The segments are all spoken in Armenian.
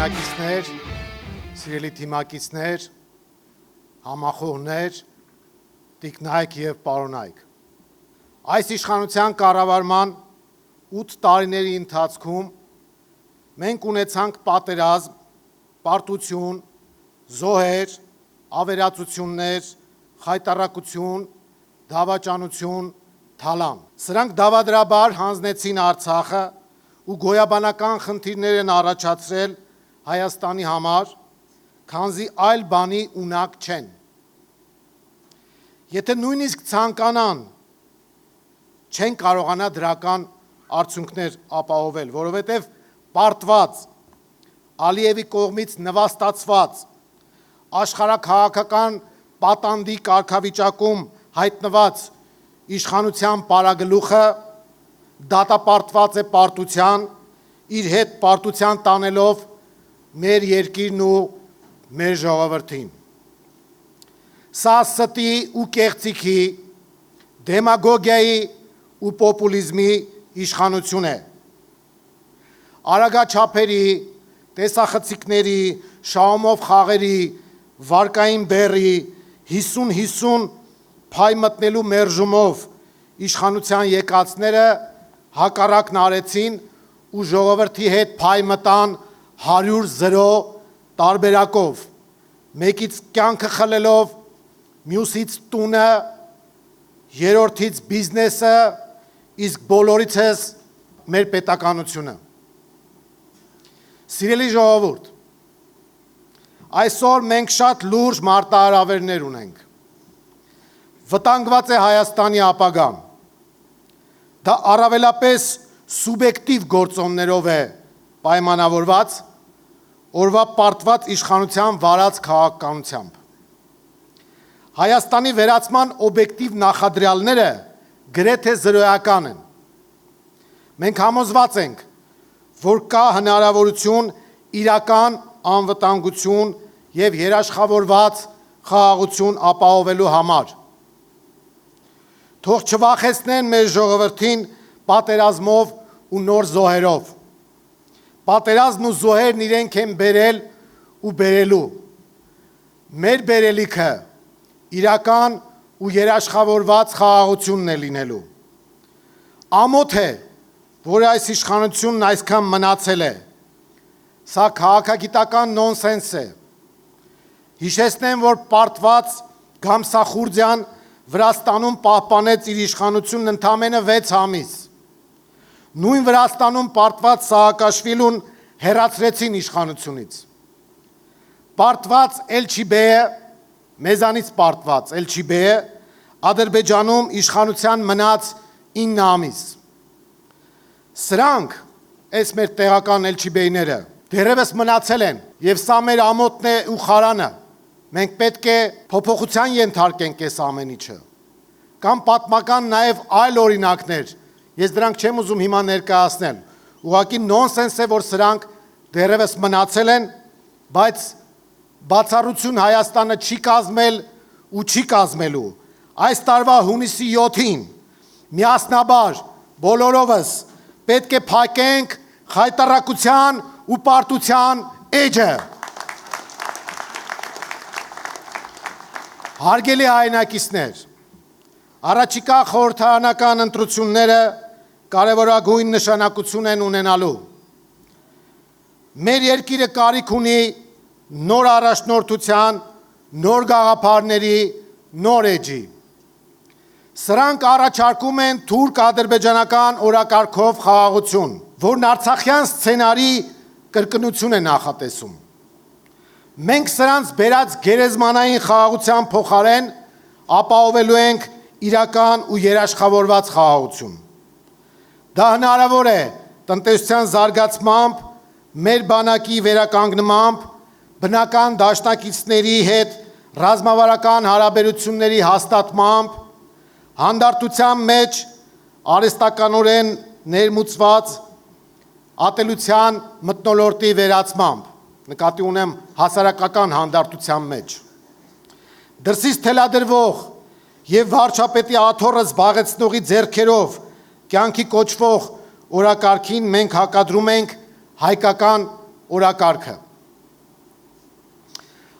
հայրենակիցներ, սիրելի թիմակիցներ, համախոհներ, տիկնայք և պարոնայք։ Այս իշխանության կառավարման 8 տարիների ընթացքում մենք ունեցանք պատերազմ, պարտություն, զոհեր, ավերածություններ, խայտառակություն, դավաճանություն, թալան։ Սրանք դավադրաբար հանձնեցին Արցախը ու գոյաբանական խնդիրներ են առաջացրել Հայաստանի համար, քանզի այլ բանի ունակ չեն։ Եթե նույնիսկ ցանկանան, չեն կարողանա դրական արդյունքներ ապահովել, որովհետև պարտված, Ալիևի կողմից նվաստացված, աշխարհաքաղաքական պատանդի կարգավիճակում հայտնված իշխանության պարագլուխը դատապարտված է պարտության, իր հետ պարտության տանելով մեր երկիրն ու մեր ժողովրդին։ Սա ստի ու կեղծիքի, դեմագոգիայի ու պոպուլիզմի իշխանություն է։ Արագաչափերի, տեսախցիկների, շահումով խաղերի, վարկային բեռի, 50-50 փայ մտնելու մերժումով իշխանության եկածները հակառակն արեցին ու ժողովրդի հետ փայ մտան 100-0 տարբերակով, մեկից կյանքը խլելով, մյուսից տունը, երրորդից բիզնեսը, իսկ բոլորիցս մեր պետականությունը։ Սիրելի ժողովուրդ, այսօր մենք շատ լուրջ մարտահրավերներ ունենք։ Վտանգված է Հայաստանի ապագան։ Դա առավելապես սուբյեկտիվ գործոններով է պայմանավորված, օրվա պարտված իշխանության վարած քաղաքականությամբ։ Հայաստանի վերացման օբյեկտիվ նախադրյալները գրեթե զրոյական են։ Մենք համոզված ենք, որ կա հնարավորություն իրական անվտանգություն և երաշխավորված խաղաղություն ապահովելու համար։ Թող չվախեցնեն մեր ժողովրդին պատերազմով ու նոր զոհերով։ Պատերազմն ու զոհերն իրենք են բերել ու բերելու։ Մեր բերելիքը իրական ու երաշխավորված խաղաղությունն է լինելու։ Ամոթ է, որ այս իշխանությունն այսքան մնացել է։ Սա քաղաքագիտական նոնսենս է։ Հիշեցնեմ, որ պարտված Գամսախուրդյան Վրաստանում պահպանեց իր իշխանությունն ընդամենը 6 ամիս։ Նույն Վրաստանում պարտված Սահակաշվիլուն հեռացրեցին իշխանությունից։ Պարտված Էլչիբեյը, մեզանից պարտված Էլչիբեյը Ադրբեջանում իշխանության մնաց 9 ամիս։ Սրանք, այս մեր տեղական Էլչիբեյները, դեռևս մնացել են, և սա մեր ամոթն է ու խարանը։ Մենք պետք է փոփոխության ենթարկենք այս ամեն ինչը։ Կամ պատմական նաև այլ օրինակներ, ես դրանք չեմ ուզում հիմա ներկայացնել, ուղղակի նոնսենս է, որ սրանք դեռևս մնացել են, բայց բացառություն Հայաստանը չի կազմել ու չի կազմելու։ Այս տարվա հունիսի 7-ին միասնաբար բոլորովս պետք է փակենք խայտառակության ու պարտության էջը։ Հարգելի հայրենակիցներ, առաջիկա խորհրդարանական ընտրությունները կարևորագույն նշանակություն են ունենալու։ Մեր երկիրը կարիք ունի նոր առաջնորդության, նոր գաղափարների, նոր էջի։ Սրանք առաջարկում են թուրք-ադրբեջանական օրակարգով խաղաղություն, որն արցախյան սցենարի կրկնություն է նախատեսում։ Մենք սրանց բերած գերեզմանային խաղաղության փոխարեն ապահովելու ենք իրական ու երաշխավորված խաղաղություն։ Դա հնարավոր է տնտեսության զարգացմամբ, մեր բանակի վերականգնմամբ, բնական դաշնակիցների հետ ռազմավարական հարաբերությունների հաստատմամբ, հանդարտության մեջ արհեստականորեն ներմուծված ատելության մթնոլորտի վերացմամբ, նկատի ունեմ հասարակական հանդարտության մեջ։ Դրսից թելադրվող և վարչապետի աթոռը զբաղեցնողի ձեռքերով կյանքի կոչվող օրակարգին մենք հակադրում ենք հայկական օրակարգը։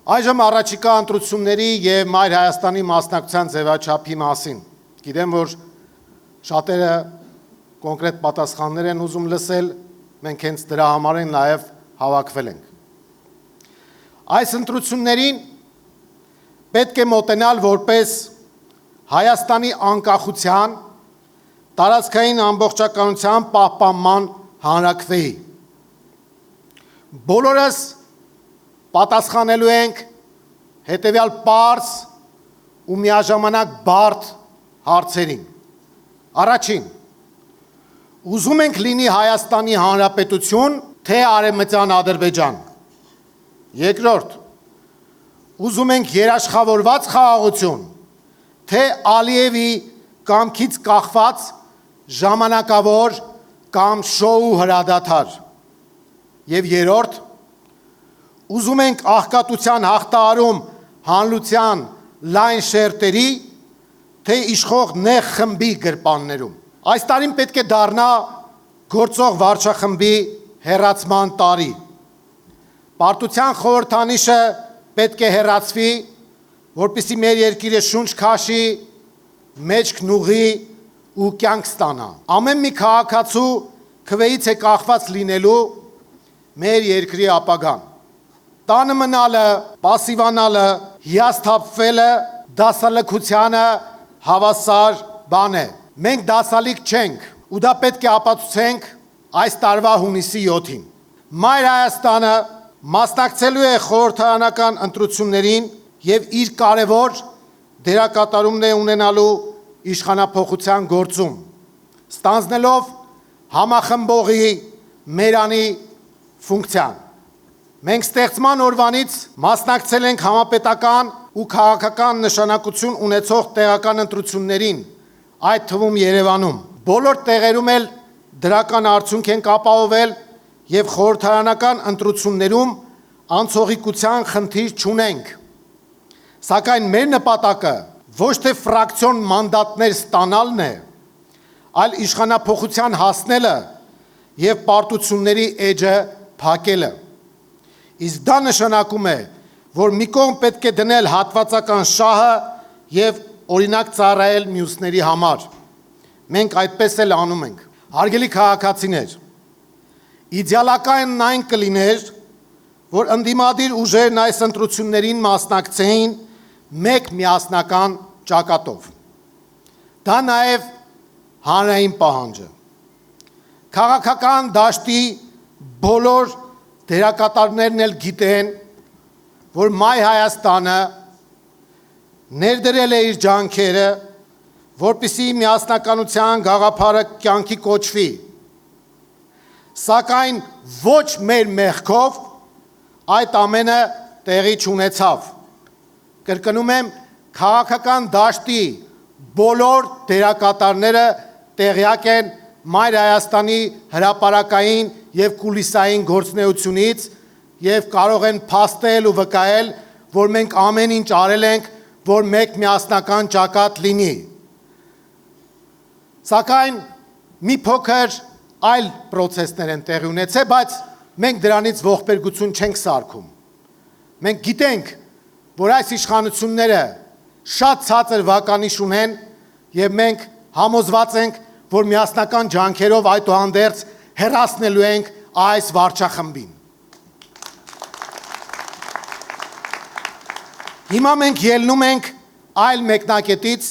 Այժմ առաջիկա ընտրությունների եւ Մայր Հայաստանի մասնակցության ձևաչափի մասին։ Գիտեմ, որ շատերը կոնկրետ պատասխաններ են ուզում լսել, մենք հենց դրա համար են նաեւ հավաքվել ենք։ Այս ընտրություններին պետք է մոտենալ որպես Հայաստանի անկախության, տարածքային ամբողջականության պահպանման հանրաքվեի։ Բոլորս պատասխանելու ենք հետևյալ պարզ ու միաժամանակ բարդ հարցերին։ Առաջին, ուզում ենք լինի Հայաստանի Հանրապետություն, թե Արևմտյան Ադրբեջան։ Երկրորդ, ուզում ենք երաշխավորված խաղաղություն, թե Ալիևի կամքից կախված ժամանակավոր կամ շոու հրադադար։ Եվ երրորդ, ուզում ենք աղքատության հաղթահարում հանրության լայն շերտերի, թե իշխող նեղ խմբի գրպաններում։ Այս տարին պետք է դառնա գործող վարչախմբի հեռացման տարի։ Պարտության խորհրդանիշը պետք է հեռացվի, որպեսզի մեր երկիրը շունչ քաշի, մեջքն ուղղի ու կյանք ստանա։ Ամեն մի քաղաքացու քվեից է կախված լինելու մեր երկրի ապագան։ Տանը մնալը, պասիվանալը, հիասթափվելը դասալքությանը հավասար բան է։ Մենք դասալիկ չենք, ու դա պետք է ապացուցենք այս տարվա հունիսի 7-ին։ Մայր Հայաստանը մասնակցելու է խորհրդարանական ընտրություններին եւ իր կարևոր դերակատարումն է ունենալու իշխանափոխության գործում, ստանձնելով համախմբողի մերանի ֆունկցիան։ Մենք ստեղծման օրվանից մասնակցել ենք համապետական ու քաղաքական նշանակություն ունեցող տեղական ընտրություններին, այդ թվում Երևանում։ Բոլոր տեղերում էլ դրական արդյունք ենք ապահովել եւ խորհրդարանական ընտրություններում անցողիկության խնդիր չունենք։ Սակայն մեր նպատակը ոչ թե ֆրակցիոն մանդատներ ստանալն է, այլ իշխանափոխության հասնելը եւ պարտությունների էջը փակելը։ Իսկ դա նշանակում է, որ մի կողմ պետք է դնել հատվածական շահը եւ օրինակ ծառայել մյուսների համար։ Մենք այդպես էլ անում ենք։ Հարգելի քաղաքացիներ, իդեալականն այն կլիներ, որ ընդդիմադիր ուժերն այս ընտրություններին մասնակցեին մեկ միասնական ճակատով։ Դա նաև հանրային պահանջ է։ Քաղաքական դաշտի բոլոր դերակատարներն էլ գիտեն, որ Մայր Հայաստանը ներդրել է իր ջանքերը, որպեսզի միասնականության գաղափարը կյանքի կոչվի։ Սակայն ոչ մեր մեղքով այդ ամենը տեղի չունեցավ։ Կրկնում եմ, քաղաքական դաշտի բոլոր դերակատարները տեղյակ են Մայր Հայաստանի հրապարակային եւ կուլիսային գործունեությունից եւ կարող են փաստել ու վկայել, որ մենք ամեն ինչ արել ենք, որ մեկ միասնական ճակատ լինի։ Սակայն մի փոքր այլ process-ներ են տեղի ունեցել, բայց մենք դրանից ողբերգություն չենք սարքում։ Մենք գիտենք, որ այս իշխանությունները շատ ցածր վականիշ ունեն եւ մենք համոզված ենք, որ միասնական ջանքերով այդուհանդերձ հեռացնելու ենք այս վարչախմբին։ Հիմա մենք ելնում ենք այլ մեկնակետից,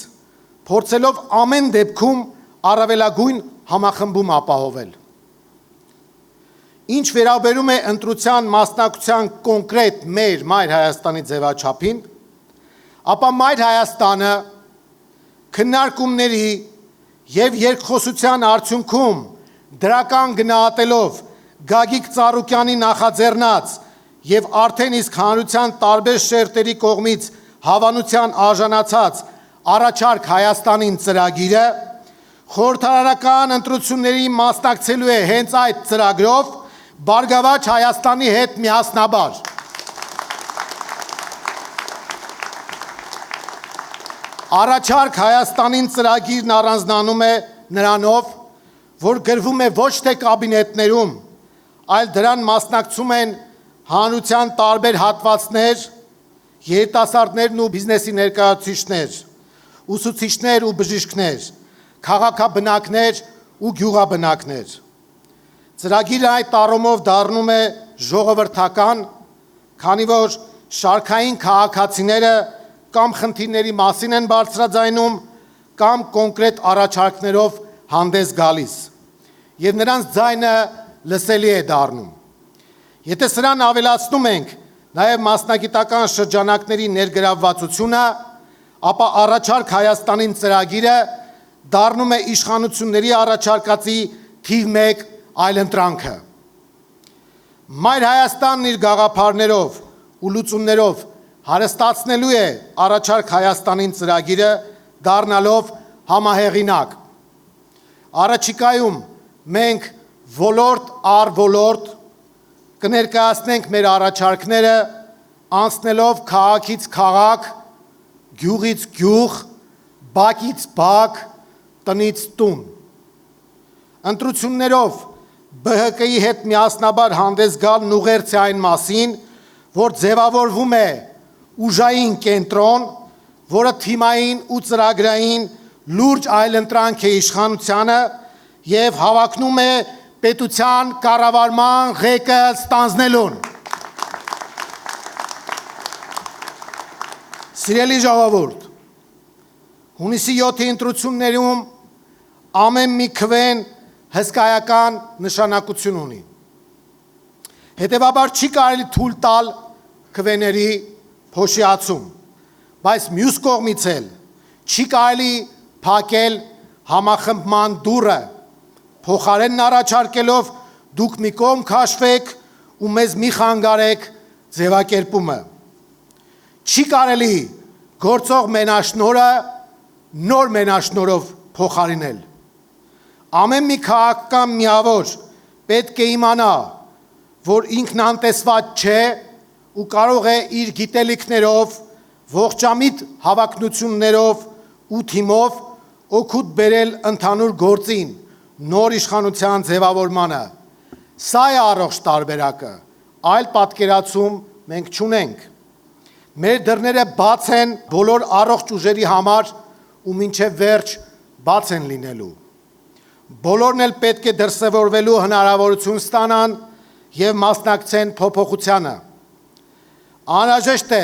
փորձելով ամեն դեպքում առավելագույն համախմբում ապահովել։ Ինչ վերաբերում է ընտրության մասնակցության կոնկրետ մեր Մայր Հայաստանի ձևաչափին, ապա Մայր Հայաստանը քննարկումների եւ երկխոսության արդյունքում դրական գնահատելով Գագիկ Ծառուկյանի նախաձեռնած եւ արդեն իսկ հանրության տարբեր շերտերի կողմից հավանության արժանացած առաջարկ Հայաստանին ծրագիրը խորհրդարանական ընտրությունների մասնակցելու է հենց այդ ծրագրով Բարգավաճ Հայաստանի հետ միասնաբար։ Առաջարկ Հայաստանին ծրագիրն առանձնանում է նրանով, որ գրվում է ոչ թե կաբինետներում, այլ դրան մասնակցում են հանրության տարբեր հատվածներ երիտասարդներն ու բիզնեսի ներկայացուցիչներ, ուսուցիչներ ու բժիշկներ, քաղաքաբնակներ ու գյուղաբնակներ։ Ծրագիրը այդ առումով դառնում է ժողովրդական, քանի որ շարքային քաղաքացիները կամ խնդիրների մասին են բարձրաձայնում, կամ կոնկրետ առաջարկներով հանդես գալիս, եւ նրանց ձայնը լսելի է դառնում։ Եթե սրան ավելացնում ենք նաև մասնագիտական շրջանակների ներգրավվածությունը, ապա առաջարկ Հայաստանին ծրագիրը դառնում է իշխանությունների առաջարկածի թիվ 1 այլընտրանքը։ Մայր Հայաստանն իր գաղափարներով ու լուծումներով հարստացնելու է առաջարկ Հայաստանին ծրագիրը, դառնալով համահեղինակ։ Առաջիկայում մենք ոլորտ առ ոլորտ կներկայացնենք մեր առաջարկները, անցնելով քաղաքից քաղաք, գյուղից գյուղ, բակից բակ, տնից տուն։ Ընտրություններով ԲՀԿ-ի հետ միասնաբար հանդես գալն ուղերձ է այն մասին, որ ձևավորվում է ուժային կենտրոն, որը թիմային ու ծրագրային լուրջ այլընտրանք է իշխանությանը եւ հավակնում է պետության կառավարման ղեկը ստանձնելուն։ Սիրելի ժողովուրդ, հունիսի 7-ի ընտրություններում ամեն մի քվեն հսկայական նշանակություն ունի։ Հետևաբար չի կարելի թույլ տալ քվեների փոշիացում, բայց մյուս կողմից էլ չի կարելի փակել համախմբման դուռը, փոխարենն առաջարկելով դուք մի կողմ քաշվեք ու մեզ մի խանգարեք ձևակերպումը։ Չի կարելի գործող մենաշնորհը նոր մենաշնորհով փոխարինել։ Ամեն մի քաղաքական միավոր պետք է իմանա, որ ինքն անտեսված չէ ու կարող է իր գիտելիքներով, ողջամիտ հավակնություններով ու թիմով օգուտ բերել ընդհանուր գործին, նոր իշխանության ձևավորմանը։ Սա է առողջ տարբերակը, այլ պատկերացում մենք չունենք։ Մեր դռները բաց են բոլոր առողջ ուժերի համար ու մինչև վերջ բաց են լինելու։ Բոլորն էլ պետք է դրսևորվելու հնարավորություն ստանան եւ մասնակցեն փոփոխությանը։ Անհրաժեշտ է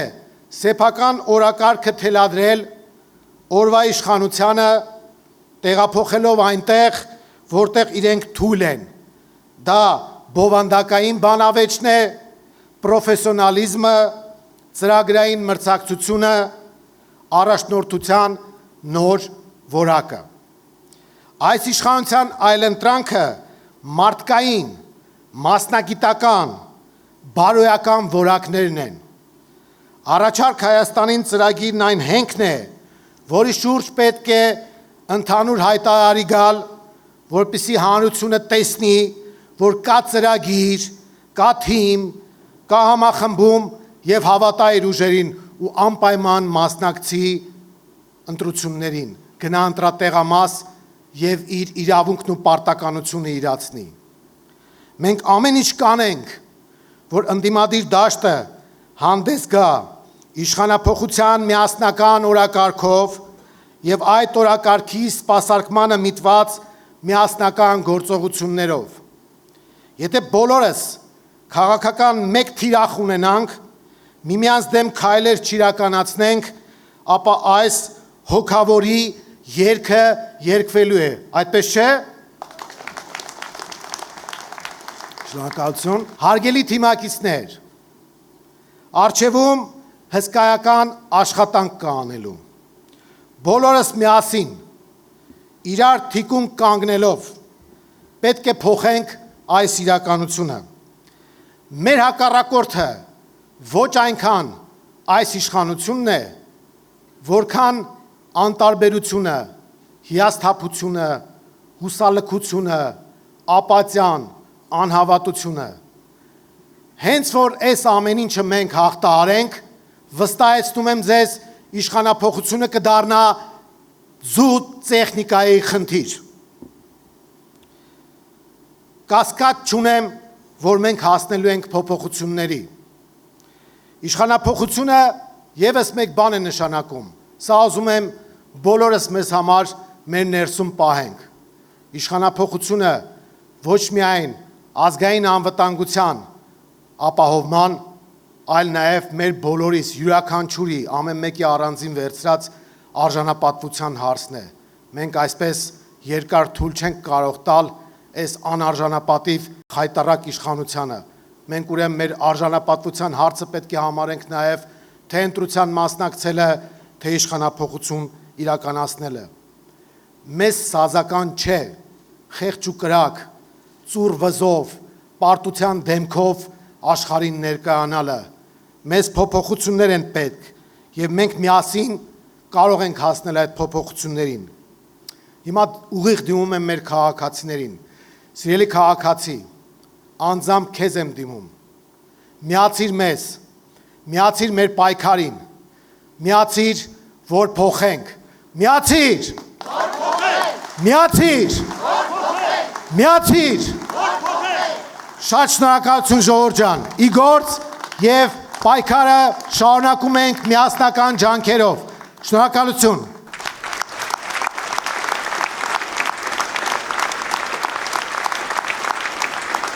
սեփական օրակարգը թելադրել օրվա իշխանությանը, տեղափոխելով այնտեղ, որտեղ իրենք թույլ են։ Դա բովանդակային բանավեճն է, պրոֆեսիոնալիզմը, ծրագրային մրցակցությունը, առաջնորդության նոր որակը։ Այս իշխանության այլընտրանքը մարդկային, մասնագիտական, բարոյական որակներն են։ Առաջարկ Հայաստանին ծրագիրն այն հենքն է, որի շուրջ պետք է ընդհանուր հայտարարի գալ, որպեսզի հանրությունը տեսնի, որ կա ծրագիր, կա թիմ, կա համախմբում եւ հավատա իր ուժերին ու անպայման մասնակցի ընտրություններին, գնա ընտրատեղամաս եւ իր իրավունքն ու պարտականությունը իրացնի։ Մենք ամեն ինչ կանենք, որ ընդդիմադիր դաշտը հանդես գա իշխանափոխության միասնական օրակարգով եւ այդ օրակարգի սպասարկմանը միտված միասնական գործողություններով։ Եթե բոլորս քաղաքական մեկ թիրախ ունենանք, միմյանց դեմ քայլեր չիրականացնենք, ապա այս հոգավորի երգը երգվելու է, այդպես չէ։ Շնորհակալություն։ Հարգելի թիմակիցներ, առջևում հսկայական աշխատանք կա անելու։ Բոլորս միասին, իրար թիկուն կանգնելով, պետք է փոխենք այս իրականությունը։ Մեր հակառակորդը ոչ այնքան այս իշխանությունն է, որքան անտարբերությունը, հիասթափությունը, հուսալքությունը, ապաթիան, անհավատությունը։ Հենց որ այս ամեն ինչը մենք հաղթահարենք, վստահեցնում եմ ձեզ, իշխանափոխությունը կդառնա զուտ տեխնիկայի խնդիր։ Կասկած չունեմ, որ մենք հասնելու ենք փոփոխությունների։ Իշխանափոխությունը եւս մեկ բան է նշանակում։ Սա ուզում եմ բոլորս մեզ համար մեր ներսում պահենք։ Իշխանափոխությունը ոչ միայն ազգային անվտանգության ապահովման, այլ նաև մեր բոլորիս յուրաքանչյուրի ամեն մեկի առանձին վերցրած արժանապատվության հարցն է։ Մենք այսպես երկար թույլ չենք կարող տալ այս անարժանապատիվ խայտառակ իշխանությանը։ Մենք ուրեմն մեր արժանապատվության հարցը պետք է համարենք նաև թե ընտրության մասնակցելը, թե իշխանափոխություն իրականացնելը։ Մեզ սազական չէ խեղճ ու կրակ, ծուռ վզով, պարտության դեմքով աշխարհին ներկայանալը։ Մեզ փոփոխություններ են պետք եւ մենք միասին կարող ենք հասնել այդ փոփոխություններին։ Հիմա ուղիղ դիմում եմ մեր քաղաքացիներին։ Սիրելի քաղաքացի, անձամբ քեզ եմ դիմում։ Միացիր մեզ, միացիր մեր պայքարին, միացիր, որ փոխենք, միացիր, որ փոխենք, միացիր, որ փոխենք, միացիր, որ փոխենք։ Շատ շնորհակալություն ժողովուրդ ջան, ի գործ եւ պայքարը շարունակում ենք միասնական ջանքերով։ Շնորհակալություն։